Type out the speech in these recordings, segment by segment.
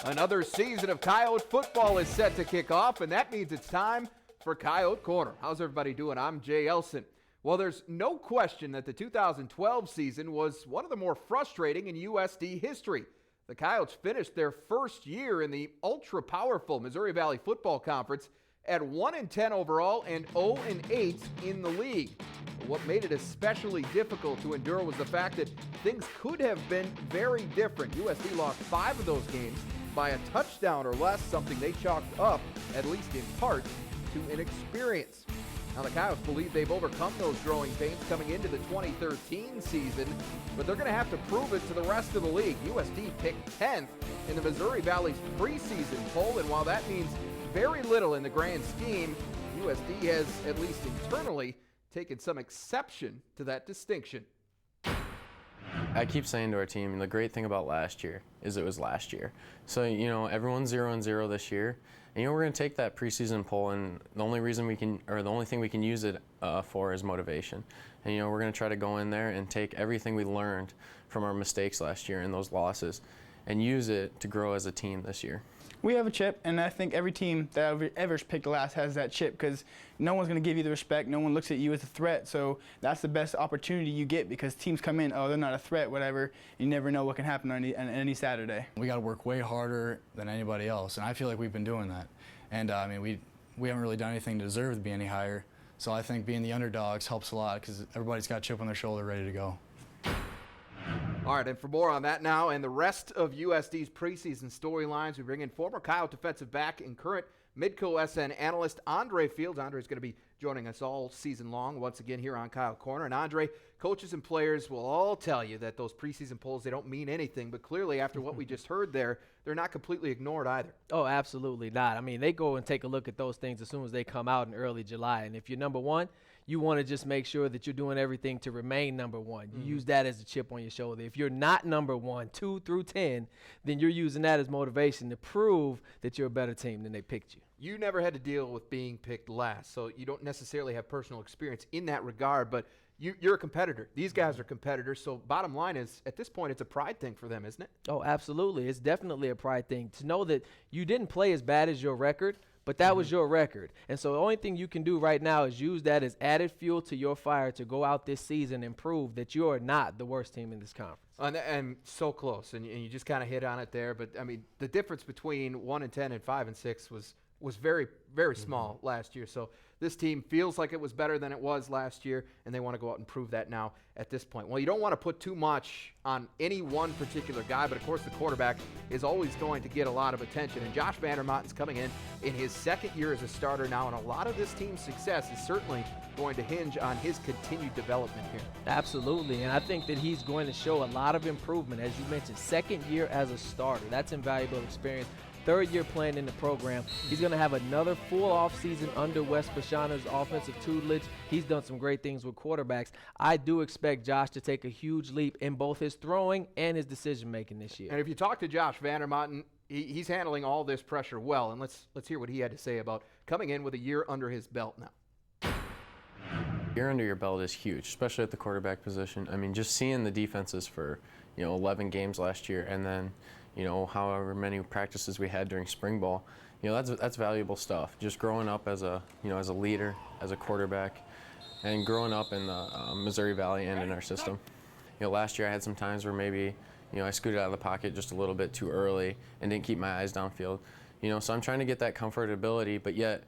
Another season of Coyote football is set to kick off, and that means it's time for Coyote Corner. How's everybody doing? I'm Jay Elson. Well, there's no question that the 2012 season was one of the more frustrating in USD history. The Coyotes finished their first year in the ultra-powerful Missouri Valley Football Conference at 1-10 overall and 0-8 in the league. But what made it especially difficult to endure was the fact that things could have been very different. USD lost 5 of those games by a touchdown or less, something they chalked up, at least in part, to inexperience. Now the Coyotes believe they've overcome those growing pains coming into the 2013 season, but they're going to have to prove it to the rest of the league. USD picked 10th in the Missouri Valley's preseason poll, and while that means very little in the grand scheme, USD has, at least internally, taken some exception to that distinction. I keep saying to our team, the great thing about last year is it was last year. So, everyone's 0-0 this year. And, we're going to take that preseason poll, and the only thing we can use it for is motivation. And, we're going to try to go in there and take everything we learned from our mistakes last year and those losses and use it to grow as a team this year. We have a chip, and I think every team that ever picked last has that chip because no one's going to give you the respect. No one looks at you as a threat, so that's the best opportunity you get because teams come in, oh, they're not a threat, whatever. You never know what can happen on any Saturday. We got to work way harder than anybody else, and I feel like we've been doing that. And, we haven't really done anything to deserve to be any higher, so I think being the underdogs helps a lot because everybody's got a chip on their shoulder ready to go. All right, and for more on that now and the rest of USD's preseason storylines, we bring in former Coyote defensive back and current Midco SN analyst Andre Fields. Andre is going to be joining us all season long once again here on Coyote Corner. And Andre, coaches and players will all tell you that those preseason polls, they don't mean anything, but clearly after what we just heard there, they're not completely ignored either. Oh, absolutely not. I mean, they go and take a look at those things as soon as they come out in early July. And if you're number one, you want to just make sure that you're doing everything to remain number one. You use that as a chip on your shoulder. If you're not number one, 2 through 10, then you're using that as motivation to prove that you're a better team than they picked you. You never had to deal with being picked last, so you don't necessarily have personal experience in that regard, but you're a competitor. These guys are competitors, so bottom line is, at this point, it's a pride thing for them, isn't it? Oh, absolutely. It's definitely a pride thing to know that you didn't play as bad as your record, but that was your record. And so the only thing you can do right now is use that as added fuel to your fire to go out this season and prove that you are not the worst team in this conference. And so close, and you just kind of hit on it there. But, I mean, the difference between 1-10 and 5-6 was very, very small last year. So this team feels like it was better than it was last year, and they want to go out and prove that now at this point. Well, you don't want to put too much on any one particular guy, but of course the quarterback is always going to get a lot of attention. And Josh Vandermotten's coming in his second year as a starter now, and a lot of this team's success is certainly going to hinge on his continued development here. Absolutely, and I think that he's going to show a lot of improvement. As you mentioned, second year as a starter. That's invaluable experience. Third year playing in the program. He's going to have another full offseason under Wes Bashana's offensive tutelage. He's done some great things with quarterbacks. I do expect Josh to take a huge leap in both his throwing and his decision-making this year. And if you talk to Josh Vandermotten, he's handling all this pressure well. And let's hear what he had to say about coming in with a year under his belt now. Year under your belt is huge, especially at the quarterback position. I mean, just seeing the defenses for 11 games last year, and then however many practices we had during spring ball, that's valuable stuff. Just growing up as a as a leader, as a quarterback, and growing up in the Missouri Valley and in our system. Last year I had some times where maybe I scooted out of the pocket just a little bit too early and didn't keep my eyes downfield. So I'm trying to get that comfortability, but yet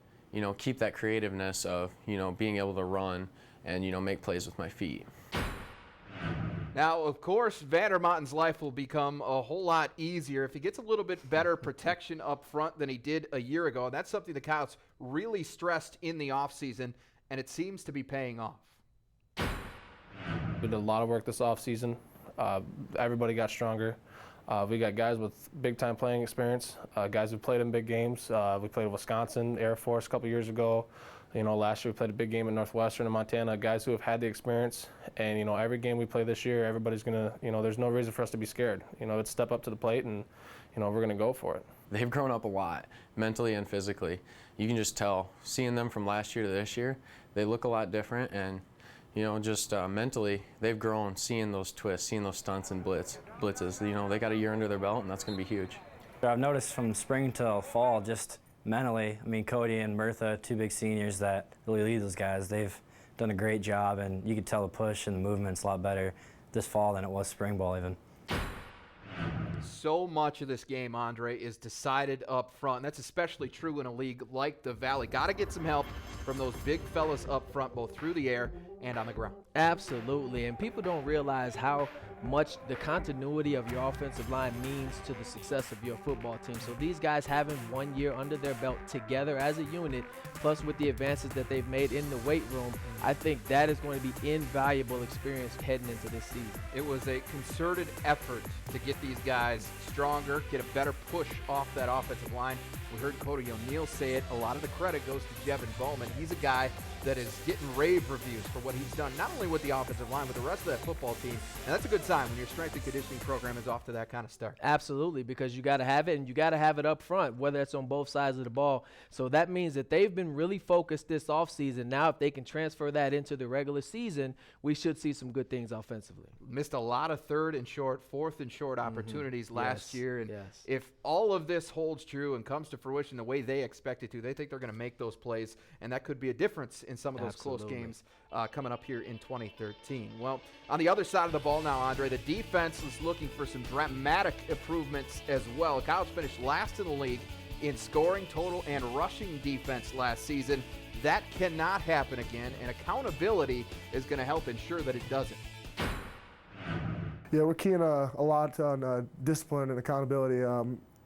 keep that creativeness of being able to run and make plays with my feet. Now, of course, Vandermotten's life will become a whole lot easier if he gets a little bit better protection up front than he did a year ago. And that's something the Coyotes really stressed in the offseason, and it seems to be paying off. We did a lot of work this offseason. Everybody got stronger. We got guys with big-time playing experience, guys who played in big games. We played at Wisconsin, Air Force a couple years ago. Last year we played a big game at Northwestern and Montana, guys who have had the experience. And, every game we play this year, everybody's going to, there's no reason for us to be scared. It's step up to the plate and, we're going to go for it. They've grown up a lot, mentally and physically. You can just tell, seeing them from last year to this year, they look a lot different. And, just mentally, they've grown, seeing those twists, seeing those stunts and blitzes. They got a year under their belt, and that's going to be huge. I've noticed from spring till fall, just mentally, I mean, Cody and Murtha, two big seniors that really lead those guys, they've done a great job, and you could tell the push and the movement's a lot better this fall than it was spring ball even. So much of this game, Andre, is decided up front. And that's especially true in a league like the Valley. Got to get some help from those big fellas up front, both through the air and on the ground. Absolutely, and people don't realize how much the continuity of your offensive line means to the success of your football team. So these guys having 1 year under their belt together as a unit, plus with the advances that they've made in the weight room, I think that is going to be invaluable experience heading into this season. It was a concerted effort to get these guys stronger, get a better push off that offensive line. We heard Cody O'Neill say it. A lot of the credit goes to Jevin Bowman. He's a guy that is getting rave reviews for what he's done, not only with the offensive line, but the rest of that football team. And that's a good sign when your strength and conditioning program is off to that kind of start. Absolutely, because you got to have it, and you got to have it up front, whether it's on both sides of the ball. So that means that they've been really focused this offseason. Now, if they can transfer that into the regular season, we should see some good things offensively. Missed a lot of third and short, fourth and short opportunities last year. And if all of this holds true and comes to fruition the way they expect it to, they think they're going to make those plays, and that could be a difference in some of those close games coming up here in 2013. Well, on the other side of the ball now, Andre, the defense is looking for some dramatic improvements as well. Coyotes finished last in the league in scoring total and rushing defense last season. That cannot happen again, and accountability is going to help ensure that it doesn't. Yeah, we're keying a lot on discipline and accountability.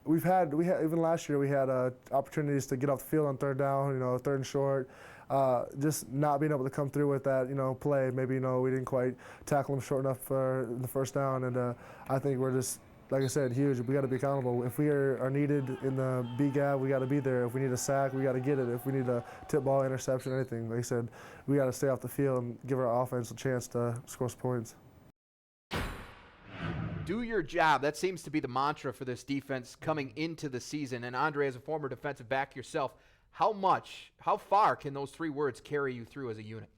We had even last year we had opportunities to get off the field on third down, third and short. Just not being able to come through with that, play. Maybe we didn't quite tackle them short enough for the first down, and I think we're just, like I said, huge. We got to be accountable. If we are needed in the B gap, we got to be there. If we need a sack, we got to get it. If we need a tip ball, interception, anything, like I said, we got to stay off the field and give our offense a chance to score some points. Do your job. That seems to be the mantra for this defense coming into the season. And Andre, as a former defensive back yourself, how far can those three words carry you through as a unit?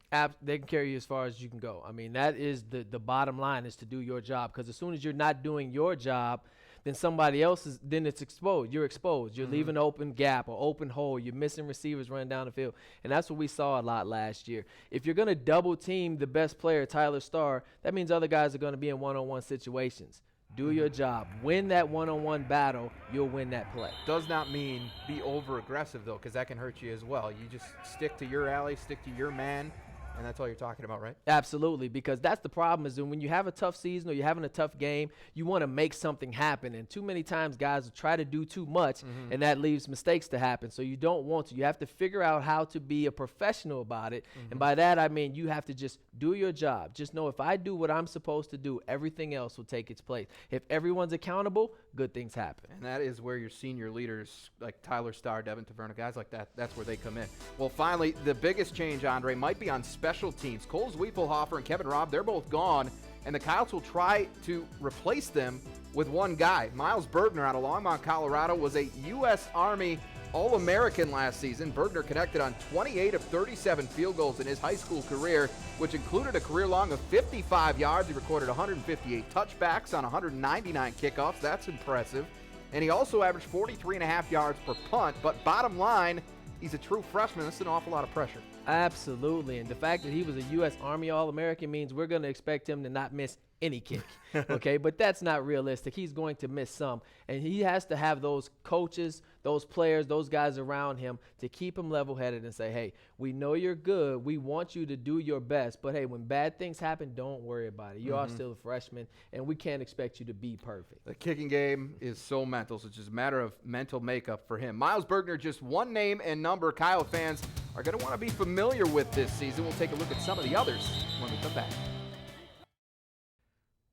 They can carry you as far as you can go. I mean, that is the bottom line, is to do your job. Because as soon as you're not doing your job, then somebody else is, then it's exposed. You're exposed. You're leaving an open gap or open hole. You're missing receivers running down the field. And that's what we saw a lot last year. If you're going to double team the best player, Tyler Starr, that means other guys are going to be in one-on-one situations. Do your job. Win that one-on-one battle, you'll win that play. Does not mean be over-aggressive, though, because that can hurt you as well. You just stick to your alley, stick to your man, and that's all you're talking about, right? Absolutely, because that's the problem, is that when you have a tough season or you're having a tough game, you want to make something happen. And too many times guys will try to do too much, and that leaves mistakes to happen. So you don't want to. You have to figure out how to be a professional about it. And by that, I mean you have to just do your job. Just know if I do what I'm supposed to do, everything else will take its place. If everyone's accountable, good things happen. And that is where your senior leaders like Tyler Starr, Devin Taverna, guys like that, that's where they come in. Well, finally, the biggest change, Andre, might be on special teams. Cole Zwiefelhofer and Kevin Robb, they're both gone, and the Coyotes will try to replace them with one guy. Miles Bergner out of Longmont, Colorado, was a U.S. Army All-American last season. Bergner connected on 28 of 37 field goals in his high school career, which included a career long of 55 yards. He recorded 158 touchbacks on 199 kickoffs. That's impressive. And he also averaged 43.5 yards per punt. But bottom line, he's a true freshman. That's an awful lot of pressure. Absolutely. And the fact that he was a U.S. Army All-American means we're going to expect him to not miss any kick. Okay, but that's not realistic. He's going to miss some. And he has to have those coaches, those players, those guys around him to keep him level-headed and say, hey, we know you're good. We want you to do your best. But, hey, when bad things happen, don't worry about it. You are still a freshman, and we can't expect you to be perfect. The kicking game is so mental, so it's just a matter of mental makeup for him. Miles Bergner, just one name and number Coyote fans are going to want to be familiar with this season. We'll take a look at some of the others when we come back.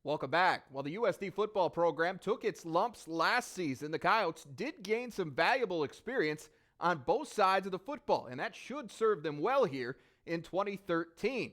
Welcome back. While the USD football program took its lumps last season, the Coyotes did gain some valuable experience on both sides of the football, and that should serve them well here in 2013.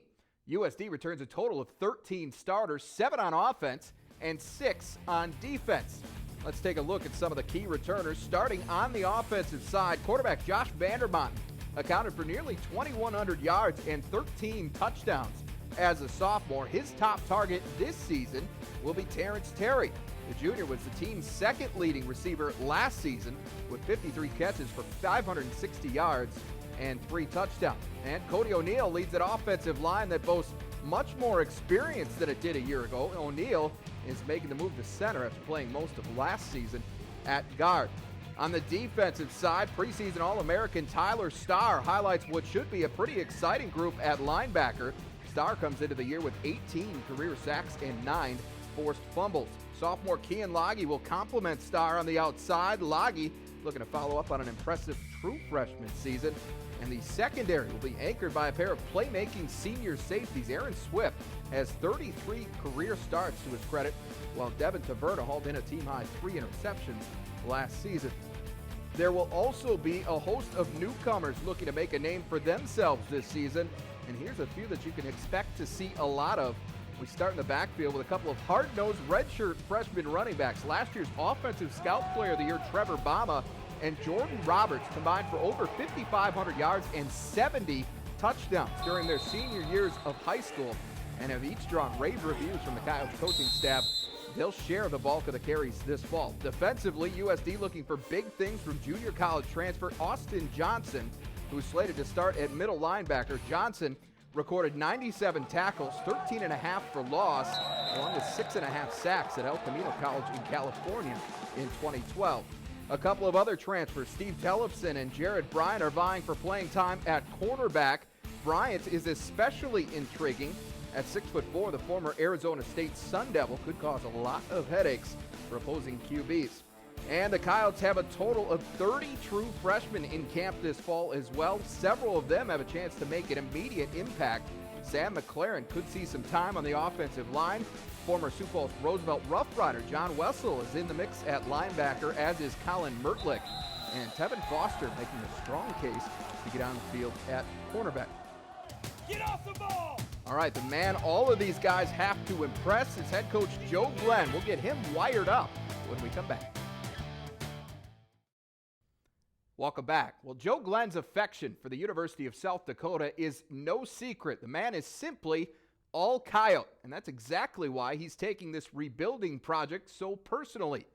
USD returns a total of 13 starters, 7 on offense and 6 on defense. Let's take a look at some of the key returners. Starting on the offensive side, quarterback Josh Vandermont accounted for nearly 2,100 yards and 13 touchdowns. As a sophomore, his top target this season will be Terrence Terry. The junior was the team's second leading receiver last season with 53 catches for 560 yards and 3 touchdowns. And Cody O'Neal leads an offensive line that boasts much more experience than it did a year ago. O'Neal is making the move to center after playing most of last season at guard. On the defensive side, preseason All-American Tyler Starr highlights what should be a pretty exciting group at linebacker. Starr comes into the year with 18 career sacks and 9 forced fumbles. Sophomore Kean Loggy will complement Starr on the outside. Loggy looking to follow up on an impressive true freshman season. And the secondary will be anchored by a pair of playmaking senior safeties. Aaron Swift has 33 career starts to his credit, while Devin Taverna hauled in a team-high 3 interceptions last season. There will also be a host of newcomers looking to make a name for themselves this season, and here's a few that you can expect to see a lot of. We start in the backfield with a couple of hard-nosed redshirt freshman running backs. Last year's Offensive Scout Player of the Year, Trevor Bama, and Jordan Roberts combined for over 5,500 yards and 70 touchdowns during their senior years of high school, and have each drawn rave reviews from the Coyotes coaching staff. They'll share the bulk of the carries this fall. Defensively, USD looking for big things from junior college transfer Austin Johnson, who's slated to start at middle linebacker. Johnson recorded 97 tackles, 13.5 for loss, along with 6.5 sacks at El Camino College in California in 2012. A couple of other transfers, Steve Tellefson and Jared Bryant, are vying for playing time at cornerback. Bryant is especially intriguing. At 6'4", the former Arizona State Sun Devil could cause a lot of headaches for opposing QBs. And the Coyotes have a total of 30 true freshmen in camp this fall as well. Several of them have a chance to make an immediate impact. Sam McLaren could see some time on the offensive line. Former Sioux Falls Roosevelt Rough Rider John Wessel is in the mix at linebacker, as is Colin Mertlick. And Tevin Foster making a strong case to get on the field at cornerback. Get off the ball! All right, the man all of these guys have to impress is head coach Joe Glenn. We'll get him wired up when we come back. Welcome back. Well, Joe Glenn's affection for the University of South Dakota is no secret. The man is simply all Coyote, and that's exactly why he's taking this rebuilding project so personally.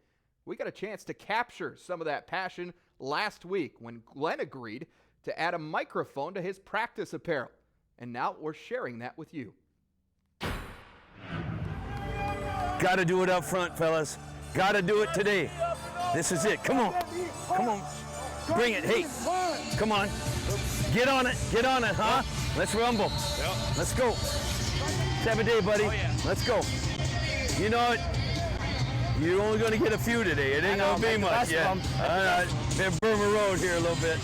We got a chance to capture some of that passion last week when Glenn agreed to add a microphone to his practice apparel. And now we're sharing that with you. Got to do it up front, fellas. Got to do it today. This is it. Come on. Come on. Bring it. Hey, come on. Get on it. Get on it, huh? Let's rumble. Let's go. Let's have a day, buddy. Let's go. You know what? You're only going to get a few today. It ain't going to be much yet. All right. Been Burma Road here a little bit.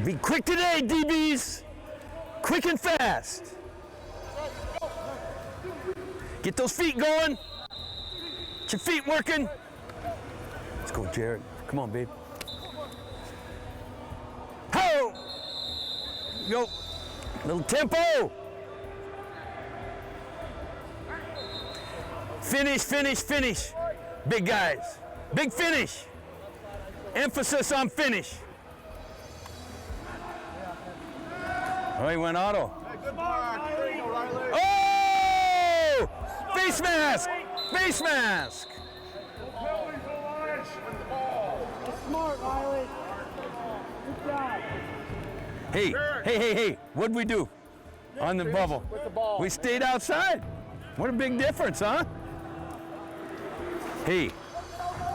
Be quick today, DBs. Quick and fast. Get those feet going. Get your feet working. Let's go, Jared. Come on, babe. Ho! Go. Little tempo. Finish, finish, finish. Big guys. Big finish. Emphasis on finish. Oh, he went auto. Oh! Face mask! Face mask! Smart, Riley. Good job. Hey, what'd we do on the bubble? With the ball. We stayed outside. What a big difference, huh? Hey,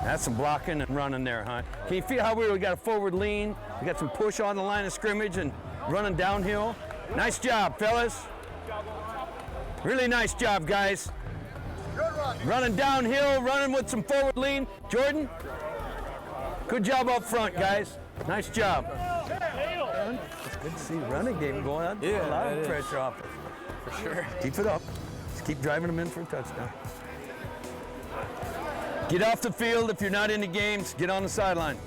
that's some blocking and running there, huh? Can you feel how we got a forward lean? We got some push on the line of scrimmage and running downhill. Nice job, fellas. Really nice job, guys. Running downhill, running with some forward lean. Jordan, good job up front, guys. Nice job. It's good to see the running game going on. Yeah, a lot of pressure off it. For sure. Keep it up. Just keep driving them in for a touchdown. Get off the field if you're not in the games. Get on the sideline.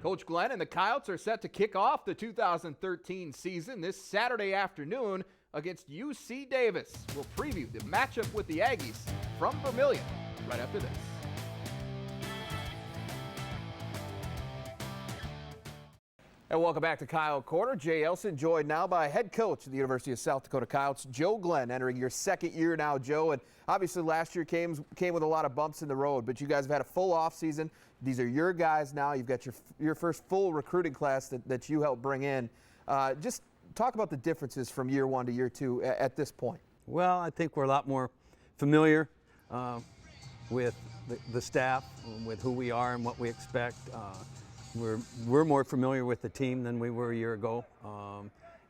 Coach Glenn and the Coyotes are set to kick off the 2013 season this Saturday afternoon against UC Davis. We'll preview the matchup with the Aggies from Vermilion right after this. And welcome back to Coyote Corner. Jay Elson joined now by head coach of the University of South Dakota Coyotes, Joe Glenn, entering your second year now, Joe. And obviously last year came with a lot of bumps in the road, but you guys have had a full offseason. These are your guys now. You've got your first full recruiting class that you helped bring in. Just talk about the differences from year one to year two at this point. Well, I think we're a lot more familiar with the staff, with who we are and what we expect. We're more familiar with the team than we were a year ago,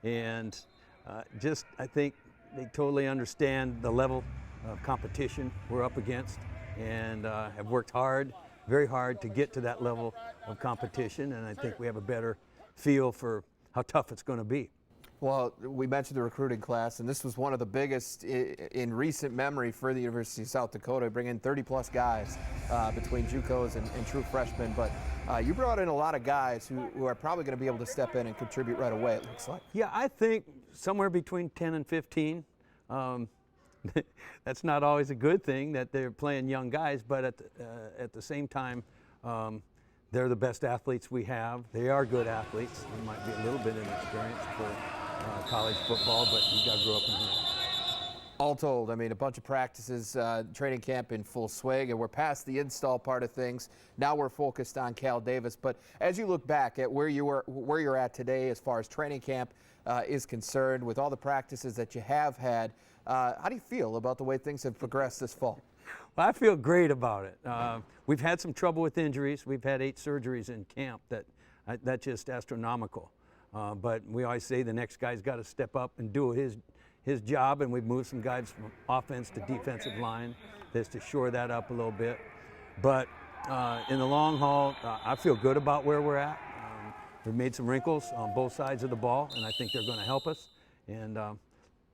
and I think they totally understand the level of competition we're up against, and have worked hard, very hard to get to that level of competition, and I think we have a better feel for how tough it's going to be. Well, we mentioned the recruiting class, and this was one of the biggest in recent memory for the University of South Dakota, bringing in 30-plus guys between JUCOs and true freshmen. But you brought in a lot of guys who are probably going to be able to step in and contribute right away, it looks like. Yeah, I think somewhere between 10 and 15. That's not always a good thing that they're playing young guys, but at the same time, they're the best athletes we have. They are good athletes. They might be a little bit inexperienced for college football, but you got to grow up in here. All told, I mean, a bunch of practices, training camp in full swing, and we're past the install part of things. Now we're focused on Cal Davis. But as you look back at where you're at today as far as training camp is concerned, with all the practices that you have had, how do you feel about the way things have progressed this fall? Well, I feel great about it. We've had some trouble with injuries. We've had 8 surgeries in camp. That's just astronomical. But we always say the next guy's got to step up and do his job, and we've moved some guys from offense to defensive line just to shore that up a little bit. But in the long haul, I feel good about where we're at. We've made some wrinkles on both sides of the ball, and I think they're going to help us. And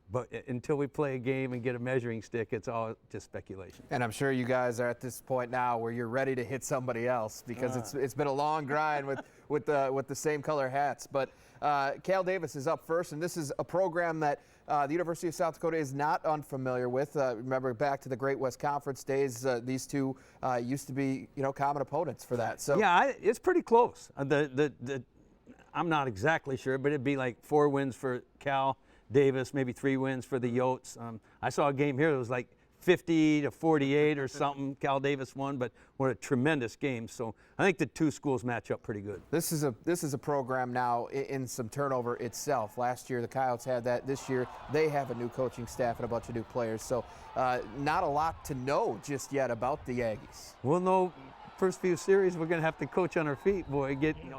but until we play a game and get a measuring stick, it's all just speculation. And I'm sure you guys are at this point now where you're ready to hit somebody else, because it's been a long grind with the same color hats. But Cal Davis is up first, and this is a program that the University of South Dakota is not unfamiliar with. Remember back to the Great West Conference days, these two used to be common opponents for that. So yeah, it's pretty close. I'm not exactly sure, but it'd be like 4 wins for Cal Davis, maybe 3 wins for the Yotes. I saw a game here that was like 50-48 or something. Cal Davis won, but what a tremendous game. So I think the 2 schools match up pretty good. This is a program now in some turnover itself. Last year the Coyotes had that. This year they have a new coaching staff and a bunch of new players. So not a lot to know just yet about the Aggies. We'll know first few series we're going to have to coach on our feet, boy.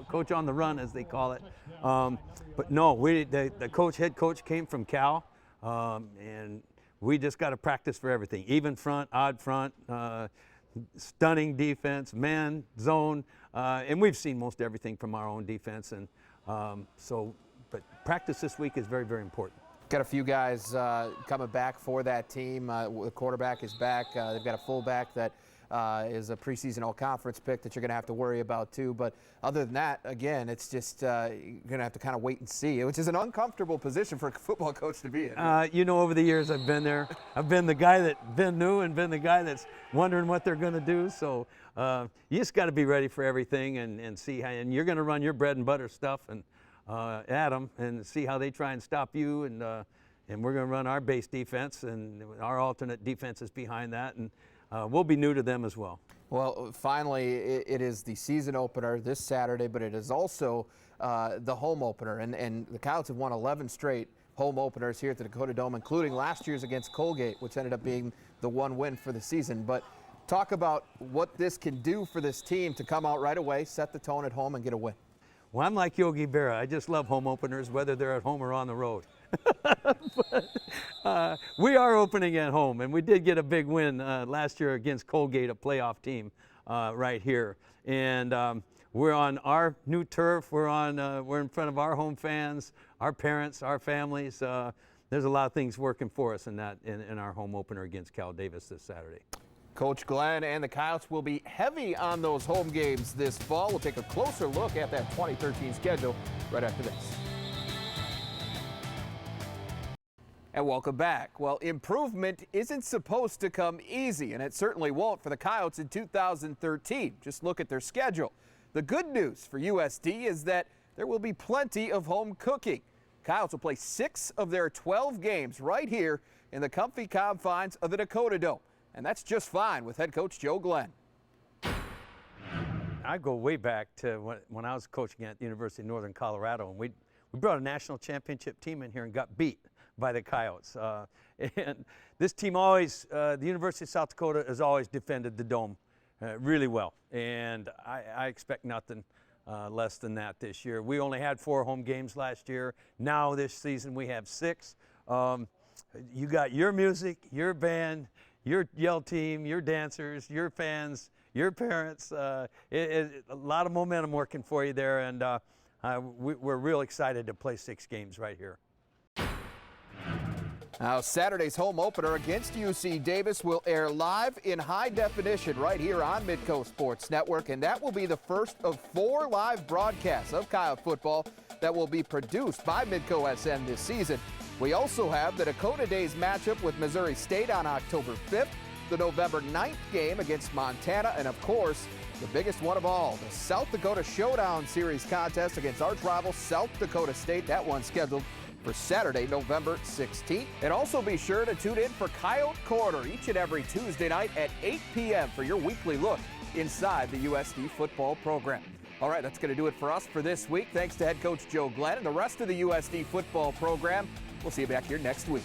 Coach on the run, as they call it. But no, the head coach came from Cal, and we just got to practice for everything. Even front, odd front, stunning defense, man, zone, and we've seen most everything from our own defense. And but practice this week is very, very important. Got a few guys coming back for that team. The quarterback is back. They've got a fullback that is a preseason all-conference pick that you're going to have to worry about too. But other than that, again, it's just you're going to have to kind of wait and see, which is an uncomfortable position for a football coach to be in. Over the years I've been there. I've been the guy that's been new and been the guy that's wondering what they're going to do. So you just got to be ready for everything and see how, and you're going to run your bread and butter stuff and at them and see how they try and stop you. And we're going to run our base defense, and our alternate defenses behind that. And we'll be new to them as well. Well, finally, it is the season opener this Saturday, but it is also the home opener. And the Coyotes have won 11 straight home openers here at the Dakota Dome, including last year's against Colgate, which ended up being the 1 win for the season. But talk about what this can do for this team to come out right away, set the tone at home, and get a win. Well, I'm like Yogi Berra. I just love home openers, whether they're at home or on the road. But, we are opening at home, and we did get a big win last year against Colgate, a playoff team right here. And we're on our new turf. We're in front of our home fans, our parents, our families. There's a lot of things working for us in our home opener against Cal Davis this Saturday. Coach Glenn and the Coyotes will be heavy on those home games this fall. We'll take a closer look at that 2013 schedule right after this. And welcome back. Well, improvement isn't supposed to come easy, and it certainly won't for the Coyotes in 2013. Just look at their schedule. The good news for USD is that there will be plenty of home cooking. Coyotes will play 6 of their 12 games right here in the comfy confines of the Dakota Dome. And that's just fine with head coach Joe Glenn. I go way back to when I was coaching at the University of Northern Colorado, and we brought a national championship team in here and got beat by the Coyotes. And this team always, the University of South Dakota has always defended the Dome really well, and I expect nothing less than that this year. We only had 4 home games last year. Now this season we have 6. You got your music, your band, your yell team, your dancers, your fans, your parents. A lot of momentum working for you there, and we're real excited to play 6 games right here. Now, Saturday's home opener against UC Davis will air live in high definition right here on Midco Sports Network, and that will be the first of 4 live broadcasts of Coyote football that will be produced by Midco SN this season. We also have the Dakota Days matchup with Missouri State on October 5th, the November 9th game against Montana, and of course, the biggest one of all, the South Dakota Showdown Series contest against arch rival South Dakota State. That one's scheduled for Saturday, November 16th. And also be sure to tune in for Coyote Corner each and every Tuesday night at 8 p.m. for your weekly look inside the USD football program. All right, that's going to do it for us for this week. Thanks to head coach Joe Glenn and the rest of the USD football program. We'll see you back here next week.